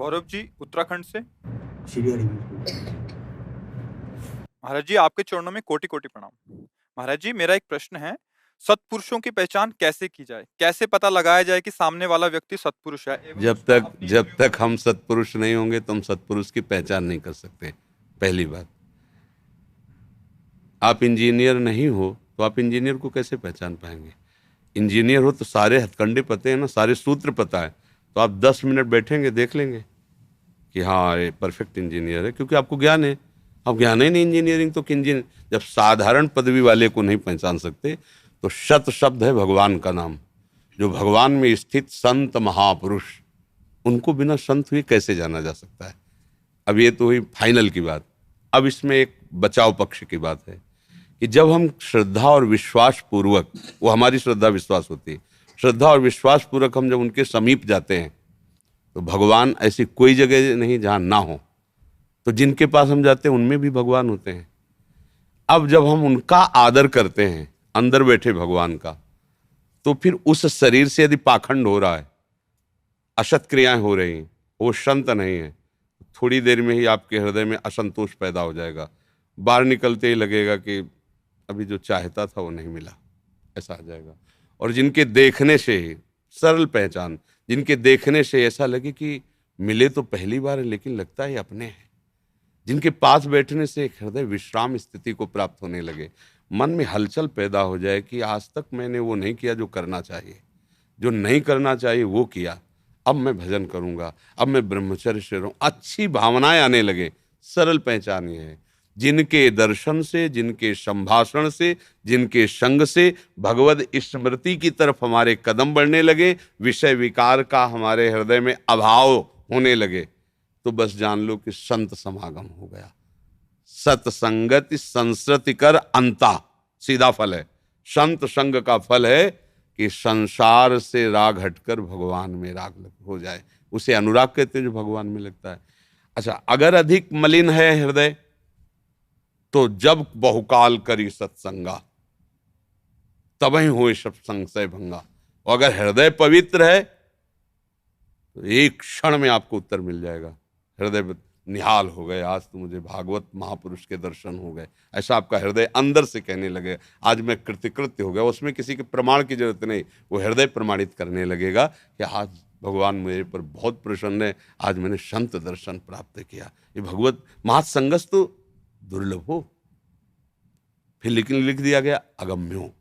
गौरव जी उत्तराखंड से। श्री हरिवंश। महाराज जी आपके चरणों में कोटि कोटि प्रणाम। महाराज जी मेरा एक प्रश्न है, सत्पुरुषों की पहचान कैसे की जाए, कैसे पता लगाया जाए कि सामने वाला व्यक्ति सत्पुरुष है एवं जब उसका तक अपनी जब तक हम सत्पुरुष नहीं होंगे तो हम सत्पुरुष की पहचान नहीं कर सकते। पहली बात, आप इंजीनियर नहीं हो तो आप इंजीनियर को कैसे पहचान पाएंगे? इंजीनियर हो तो सारे हथकंडे पते हैं ना, सारे सूत्र पता है, तो आप 10 मिनट बैठेंगे देख लेंगे कि हाँ ये परफेक्ट इंजीनियर है, क्योंकि आपको ज्ञान है। अब ज्ञान ही नहीं इंजीनियरिंग तो इंजीनियर, जब साधारण पदवी वाले को नहीं पहचान सकते तो शत शब्द है भगवान का नाम, जो भगवान में स्थित संत महापुरुष, उनको बिना संत हुए कैसे जाना जा सकता है? अब ये तो हुई फाइनल की बात। अब इसमें एक बचाव पक्ष की बात है कि जब हम श्रद्धा और विश्वास पूर्वक, वो हमारी श्रद्धा विश्वास होती है, श्रद्धा और विश्वास पूर्वक हम जब उनके समीप जाते हैं तो भगवान ऐसी कोई जगह नहीं जहाँ ना हो, तो जिनके पास हम जाते हैं उनमें भी भगवान होते हैं। अब जब हम उनका आदर करते हैं, अंदर बैठे भगवान का, तो फिर उस शरीर से यदि पाखंड हो रहा है, असत क्रियाएं हो रही हैं, वो संत नहीं है, थोड़ी देर में ही आपके हृदय में असंतोष पैदा हो जाएगा। बाहर निकलते ही लगेगा कि अभी जो चाहता था वो नहीं मिला, ऐसा आ जाएगा। और जिनके देखने से ही, सरल पहचान, जिनके देखने से ऐसा लगे कि मिले तो पहली बार है लेकिन लगता है अपने हैं, जिनके पास बैठने से एक हृदय विश्राम स्थिति को प्राप्त होने लगे, मन में हलचल पैदा हो जाए कि आज तक मैंने वो नहीं किया जो करना चाहिए, जो नहीं करना चाहिए वो किया, अब मैं भजन करूंगा, अब मैं ब्रह्मचर्य से रहूं, अच्छी भावनाएं आने लगे। सरल पहचान ये है, जिनके दर्शन से, जिनके संभाषण से, जिनके संग से भगवद स्मृति की तरफ हमारे कदम बढ़ने लगे, विषय विकार का हमारे हृदय में अभाव होने लगे, तो बस जान लो कि संत समागम हो गया। सत्संगति संसृति कर अंता, सीधा फल है। संत संग का फल है कि संसार से राग हटकर भगवान में राग हो जाए, उसे अनुराग कहते हैं जो भगवान में लगता है। अच्छा, अगर अधिक मलिन है हृदय तो जब बहुकाल करी सत्संगा तबही होए सब संशय भंगा। और अगर हृदय पवित्र है तो एक क्षण में आपको उत्तर मिल जाएगा। हृदय निहाल हो गए, आज तो मुझे भागवत महापुरुष के दर्शन हो गए, ऐसा आपका हृदय अंदर से कहने लगे। आज मैं कृतकृत्य हो गया, उसमें किसी के प्रमाण की जरूरत नहीं, वो हृदय प्रमाणित करने लगेगा कि आज भगवान मेरे पर बहुत प्रसन्न है, आज मैंने संत दर्शन प्राप्त किया। ये भगवत महासंगस तो दुर्लभ हो। फिर लेकिन लिख दिया गया अगम्यो,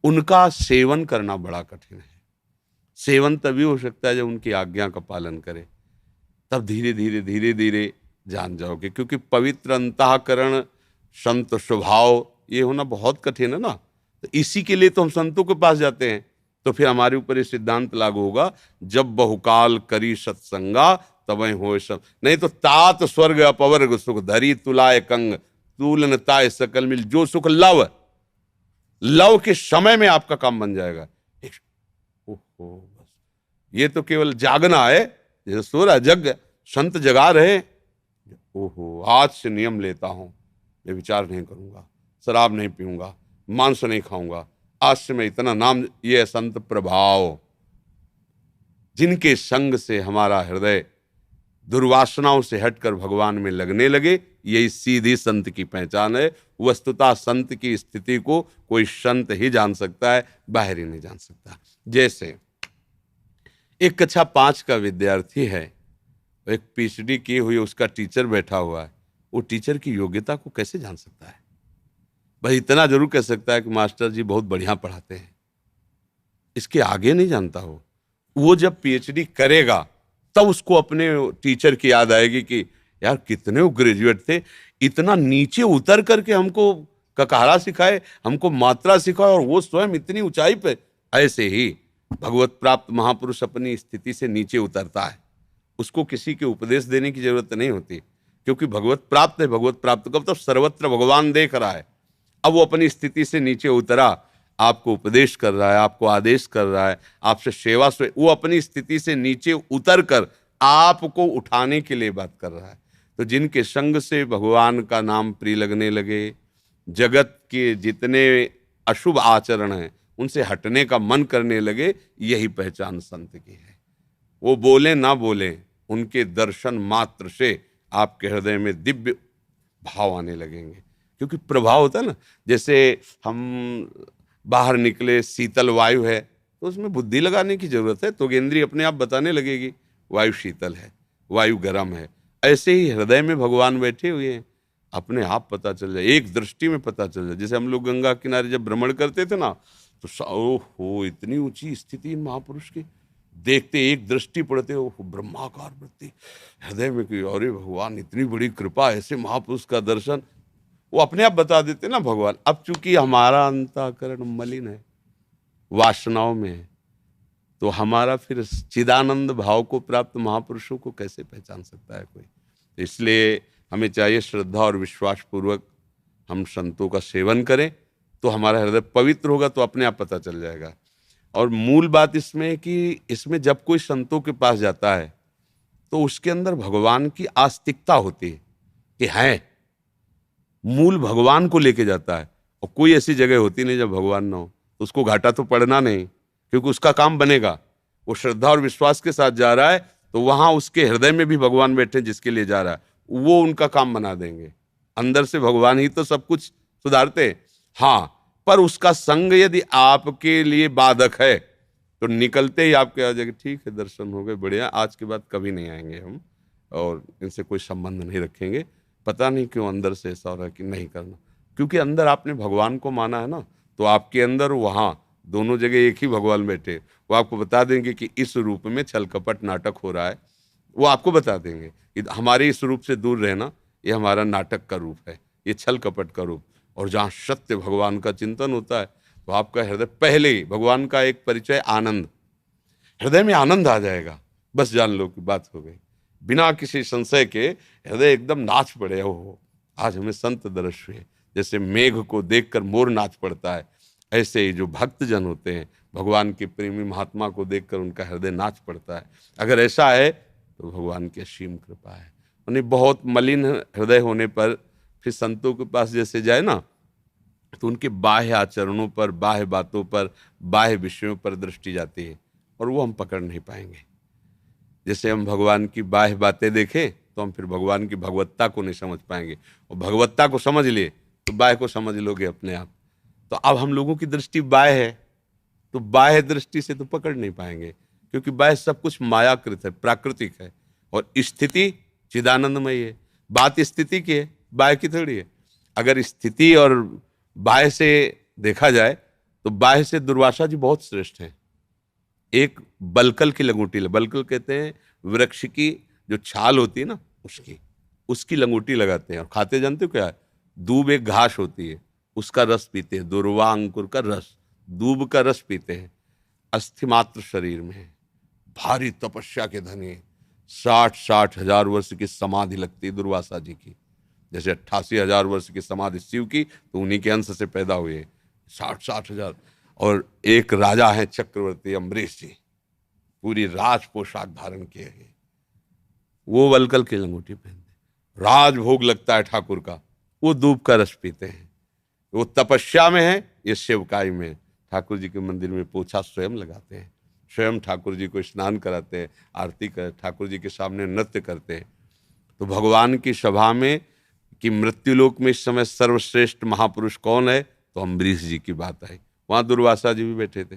उनका सेवन करना बड़ा कठिन है। सेवन तभी हो सकता है जब उनकी आज्ञा का पालन करे, तब धीरे धीरे धीरे धीरे जान जाओगे। क्योंकि पवित्र अंतःकरण, संत स्वभाव, ये होना बहुत कठिन है ना। तो इसी के लिए तो हम संतों के पास जाते हैं। तो फिर हमारे ऊपर ये सिद्धांत लागू होगा, जब बहुकाल करी सत्संगा तबे हो सब, नहीं तो तात स्वर्ग अपवर्ग सुख धरी तुलाय कंग तूलन ताय सकल मिल, जो सुख लव, लव के समय में आपका काम बन जाएगा। ओहो, बस ये तो केवल जागना है, जैसे सो रहा जग, संत जगा रहे। ओहो, आज से नियम लेता हूं, मैं विचार नहीं करूंगा, शराब नहीं पीऊंगा, मांस नहीं खाऊंगा, आज से मैं इतना नाम। ये संत प्रभाव, जिनके संग से हमारा हृदय दुर्वासनाओं से हटकर भगवान में लगने लगे, यही सीधी संत की पहचान है। वस्तुतः संत की स्थिति को कोई संत ही जान सकता है, बाहर ही नहीं जान सकता। जैसे एक कक्षा 5 का विद्यार्थी है, एक पीएचडी की हुई उसका टीचर बैठा हुआ है, वो टीचर की योग्यता को कैसे जान सकता है? भाई इतना जरूर कह सकता है कि मास्टर जी बहुत बढ़िया पढ़ाते हैं, इसके आगे नहीं जानता हो। वो जब पीएचडी करेगा तब उसको अपने टीचर की याद आएगी कि यार कितने वो ग्रेजुएट थे, इतना नीचे उतर करके हमको ककारा सिखाए, हमको मात्रा सिखाए, और वो स्वयं इतनी ऊंचाई पे। ऐसे ही भगवत प्राप्त महापुरुष अपनी स्थिति से नीचे उतरता है, उसको किसी के उपदेश देने की जरूरत नहीं होती, क्योंकि भगवत प्राप्त है। भगवत प्राप्त कब? तब सर्वत्र भगवान देख रहा है। अब वो अपनी स्थिति से नीचे उतरा, आपको उपदेश कर रहा है, आपको आदेश कर रहा है, आपसे सेवा से, वो अपनी स्थिति से नीचे उतर कर आपको उठाने के लिए बात कर रहा है। तो जिनके संग से भगवान का नाम प्रिय लगने लगे, जगत के जितने अशुभ आचरण हैं उनसे हटने का मन करने लगे, यही पहचान संत की है। वो बोले ना बोले, उनके दर्शन मात्र से आपके हृदय में दिव्य भाव आने लगेंगे। क्योंकि प्रभाव होता है ना, जैसे हम बाहर निकले, शीतल वायु है तो उसमें बुद्धि लगाने की जरूरत है, तो इंद्रिय अपने आप बताने लगेगी वायु शीतल है, वायु गर्म है। ऐसे ही हृदय में भगवान बैठे हुए हैं, अपने आप पता चल जाए, एक दृष्टि में पता चल जाए। जैसे हम लोग गंगा किनारे जब भ्रमण करते थे ना, तो ओहो इतनी ऊंची स्थिति इन महापुरुष की, देखते एक दृष्टि पड़ते, ओहो ब्रह्माकार वृत्ति, हृदय में कि अरे भगवान इतनी बड़ी कृपा, ऐसे महापुरुष का दर्शन, वो अपने आप बता देते ना भगवान। अब चूंकि हमारा अंतःकरण मलिन है, वासनाओं में है, तो हमारा फिर चिदानंद भाव को प्राप्त महापुरुषों को कैसे पहचान सकता है कोई। तो इसलिए हमें चाहिए श्रद्धा और विश्वास पूर्वक हम संतों का सेवन करें, तो हमारा हृदय पवित्र होगा, तो अपने आप पता चल जाएगा। और मूल बात इसमें है कि इसमें जब कोई संतों के पास जाता है तो उसके अंदर भगवान की आस्तिकता होती है कि है, मूल भगवान को लेके जाता है। और कोई ऐसी जगह होती नहीं जब भगवान ना हो, तो उसको घाटा तो पड़ना नहीं, क्योंकि उसका काम बनेगा। वो श्रद्धा और विश्वास के साथ जा रहा है, तो वहां उसके हृदय में भी भगवान बैठे जिसके लिए जा रहा है, वो उनका काम बना देंगे। अंदर से भगवान ही तो सब कुछ सुधारते हैं। हाँ, पर उसका संग यदि आपके लिए बाधक है तो निकलते ही आपके आ जाएगा, ठीक है दर्शन हो गए, बढ़िया, आज के बाद कभी नहीं आएंगे हम, और इनसे कोई संबंध नहीं रखेंगे। पता नहीं क्यों अंदर से ऐसा हो रहा है कि नहीं करना, क्योंकि अंदर आपने भगवान को माना है ना, तो आपके अंदर वहाँ दोनों जगह एक ही भगवान बैठे, वो आपको बता देंगे कि इस रूप में छल कपट नाटक हो रहा है। वो आपको बता देंगे कि हमारे इस रूप से दूर रहना, ये हमारा नाटक का रूप है, ये छल कपट का रूप। और जहाँ सत्य भगवान का चिंतन होता है, तो आपका हृदय पहले ही, भगवान का एक परिचय आनंद, हृदय में आनंद आ जाएगा, बस जान लो कि बात हो गई। बिना किसी संशय के हृदय एकदम नाच पड़े, हो आज हमें संत दर्श हुए। जैसे मेघ को देखकर मोर नाच पड़ता है, ऐसे ही जो भक्त जन होते हैं, भगवान के प्रेमी महात्मा को देखकर उनका हृदय नाच पड़ता है। अगर ऐसा है तो भगवान की असीम कृपा है। उन्हें बहुत मलिन हृदय होने पर फिर संतों के पास जैसे जाए ना, तो उनके बाह्य आचरणों पर, बाह्य बातों पर, बाह्य विषयों पर दृष्टि जाती है, और वो हम पकड़ नहीं पाएंगे। जैसे हम भगवान की बाह्य बातें देखें तो हम फिर भगवान की भगवत्ता को नहीं समझ पाएंगे, और भगवत्ता को समझ लिए तो बाह्य को समझ लोगे अपने आप। तो अब हम लोगों की दृष्टि बाह्य है, तो बाह्य दृष्टि से तो पकड़ नहीं पाएंगे, क्योंकि बाह्य सब कुछ मायाकृत है, प्राकृतिक है, और स्थिति चिदानंदमयी है। बात स्थिति की है, बाह्य की थोड़ी है। अगर स्थिति और बाह्य से देखा जाए तो बाह्य से दुर्वासा जी बहुत श्रेष्ठ हैं। एक बलकल की लंगोटी, बलकल कहते हैं वृक्ष की जो छाल होती है ना, उसकी लंगोटी लगाते हैं, और खाते जानते हो क्या है? दूब एक घास होती है, उसका रस पीते हैं, दुर्वा अंकुर का रस, दूब का रस पीते हैं। अस्थि मात्र शरीर में है, भारी तपस्या के धनी, 60-60 हजार वर्ष की समाधि लगती है दुर्वासा जी की। जैसे 88,000 वर्ष की समाधि शिव की, तो उन्हीं के अंश से पैदा हुए 60-60 हजार। और एक राजा है चक्रवर्ती अम्बरीश जी, पूरी राज पोशाक धारण किए हैं, वो वलकल की लंगोटी पहनते। राजभोग लगता है ठाकुर का, वो दूब का रस पीते हैं। वो तपस्या में है, ये सेवकाई में है। ठाकुर जी के मंदिर में पोछा स्वयं लगाते हैं, स्वयं ठाकुर जी को स्नान कराते हैं, आरती कर, ठाकुर जी के सामने नृत्य करते हैं। तो भगवान की सभा में कि मृत्युलोक में इस समय सर्वश्रेष्ठ महापुरुष कौन है, तो अम्बरीश जी की बात आई। वहाँ दुर्वासा जी भी बैठे थे।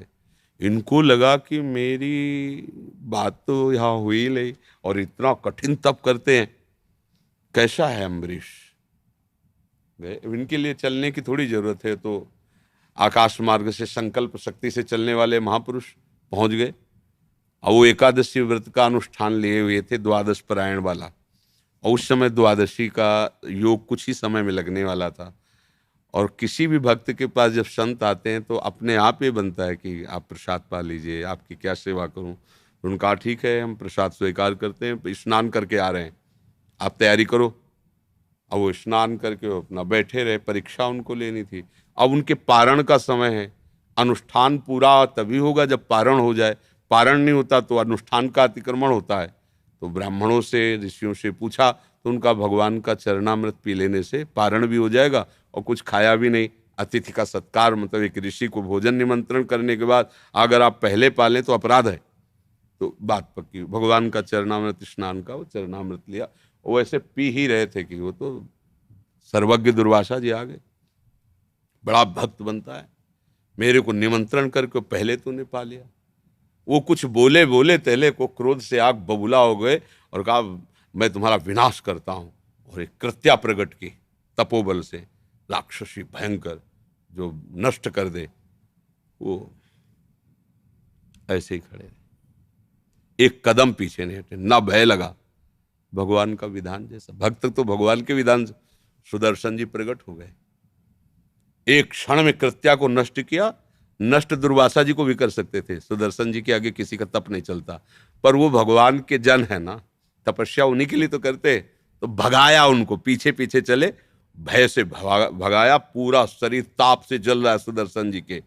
इनको लगा कि मेरी बात तो यहाँ हुई नहीं, और इतना कठिन तप करते हैं, कैसा है अम्बरीश। इनके लिए चलने की थोड़ी जरूरत है, तो आकाश मार्ग से संकल्प शक्ति से चलने वाले महापुरुष पहुंच गए। और वो एकादशी व्रत का अनुष्ठान लिए हुए थे, द्वादश पारायण वाला, और उस समय द्वादशी का योग कुछ ही समय में लगने वाला था। और किसी भी भक्त के पास जब संत आते हैं तो अपने आप ही बनता है कि आप प्रसाद पा लीजिए, आपकी क्या सेवा करूं। तो उनका ठीक है, हम प्रसाद स्वीकार करते हैं, स्नान करके आ रहे हैं, आप तैयारी करो। अब वो स्नान करके वो अपना बैठे रहे, परीक्षा उनको लेनी थी। अब उनके पारण का समय है, अनुष्ठान पूरा तभी होगा जब पारण हो जाए, पारण नहीं होता तो अनुष्ठान का अतिक्रमण होता है। तो ब्राह्मणों से, ऋषियों से पूछा, तो उनका भगवान का चरणामृत पी लेने से पारण भी हो जाएगा, और कुछ खाया भी नहीं। अतिथि का सत्कार, मतलब एक ऋषि को भोजन निमंत्रण करने के बाद अगर आप पहले पालें तो अपराध है, तो बात पक्की। भगवान का चरणामृत स्नान का वो चरणामृत लिया, वो ऐसे पी ही रहे थे कि वो तो सर्वज्ञ दुर्वासा जी आ गए। बड़ा भक्त बनता है, मेरे को निमंत्रण करके पहले तूने पा लिया। वो कुछ बोले बोले तेले को क्रोध से आग बबूला हो गए और कहा मैं तुम्हारा विनाश करता हूं। और एक कृत्या प्रकट की तपोबल से, राक्षसी भयंकर जो नष्ट कर दे। वो ऐसे ही खड़े रहे, एक कदम पीछे नहीं हटे, ना भय लगा। भगवान का विधान जैसा भक्त तो भगवान के विधान से सुदर्शन जी प्रकट हो गए, एक क्षण में कृत्या को नष्ट किया। नष्ट दुर्वासा जी को भी कर सकते थे, सुदर्शन जी के आगे किसी का तप नहीं चलता। पर वो भगवान के जन है ना, तपस्या उन्हीं के लिए तो करते। तो भगाया उनको, पीछे पीछे चले, भय से भगाया। पूरा शरीर ताप से जल रहा है सुदर्शन जी के।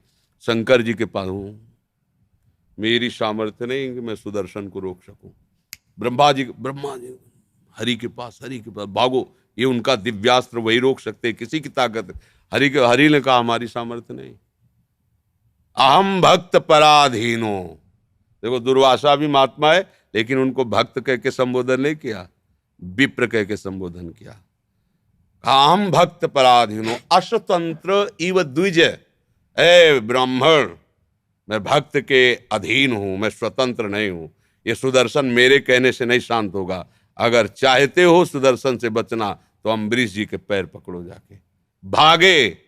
शंकर जी के पास हूं, मेरी सामर्थ्य नहीं कि मैं सुदर्शन को रोक सकूं। ब्रह्मा जी हरि के पास भागो, ये उनका दिव्यास्त्र, वही रोक सकते, किसी की ताकत। हरि ने कहा हमारी सामर्थ्य नहीं। अहम भक्त पराधीनो। देखो दुर्वासा भी महात्मा है, लेकिन उनको भक्त कह के संबोधन नहीं किया, विप्र कह के संबोधन किया। अहम भक्त पराधीनो अश्वतंत्र इव द्विज। ए ब्राह्मण, मैं भक्त के अधीन हूं, मैं स्वतंत्र नहीं हूं। ये सुदर्शन मेरे कहने से नहीं शांत होगा। अगर चाहते हो सुदर्शन से बचना तो अम्बरीश जी के पैर पकड़ो जाके। भागे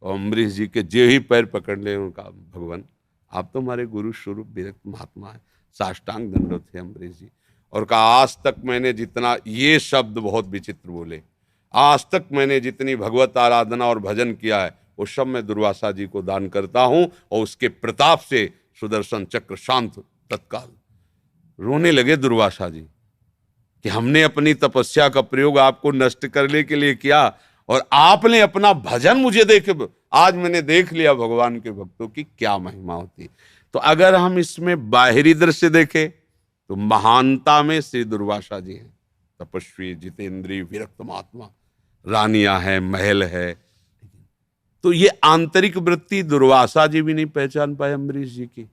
और अम्बरीश जी के जे ही पैर पकड़ ले, उनका भगवान आप तो हमारे गुरु स्वरूप विरक्त महात्मा है। साष्टांग दंडवत थे अम्बरीश जी। और कहा आज तक मैंने जितना, ये शब्द बहुत विचित्र बोले, आज तक मैंने जितनी भगवत आराधना और भजन किया है वो सब मैं दुर्वासा जी को दान करता हूं। और उसके प्रताप से सुदर्शन चक्र शांत। तत्काल रोने लगे दुर्वासा जी कि हमने अपनी तपस्या का प्रयोग आपको नष्ट करने के लिए किया और आपने अपना भजन मुझे देखे। आज मैंने देख लिया भगवान के भक्तों की क्या महिमा होती। तो अगर हम इसमें बाहरी दृश्य देखें तो महानता में श्री दुर्वासा जी हैं, तपस्वी, जितेंद्रीय, विरक्त महात्मा, रानियां हैं, महल है। तो ये आंतरिक वृत्ति दुर्वासा जी भी नहीं पहचान पाए अम्बरीश जी की।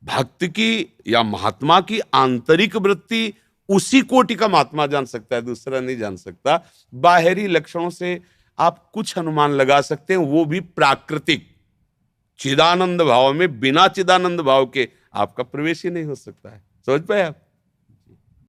भक्त की या महात्मा की आंतरिक वृत्ति उसी कोटि का महात्मा जान सकता है, दूसरा नहीं जान सकता। बाहरी लक्षणों से आप कुछ अनुमान लगा सकते हैं, वो भी प्राकृतिक। चिदानंद भाव में बिना चिदानंद भाव के आपका प्रवेश ही नहीं हो सकता है। समझ पाए आप?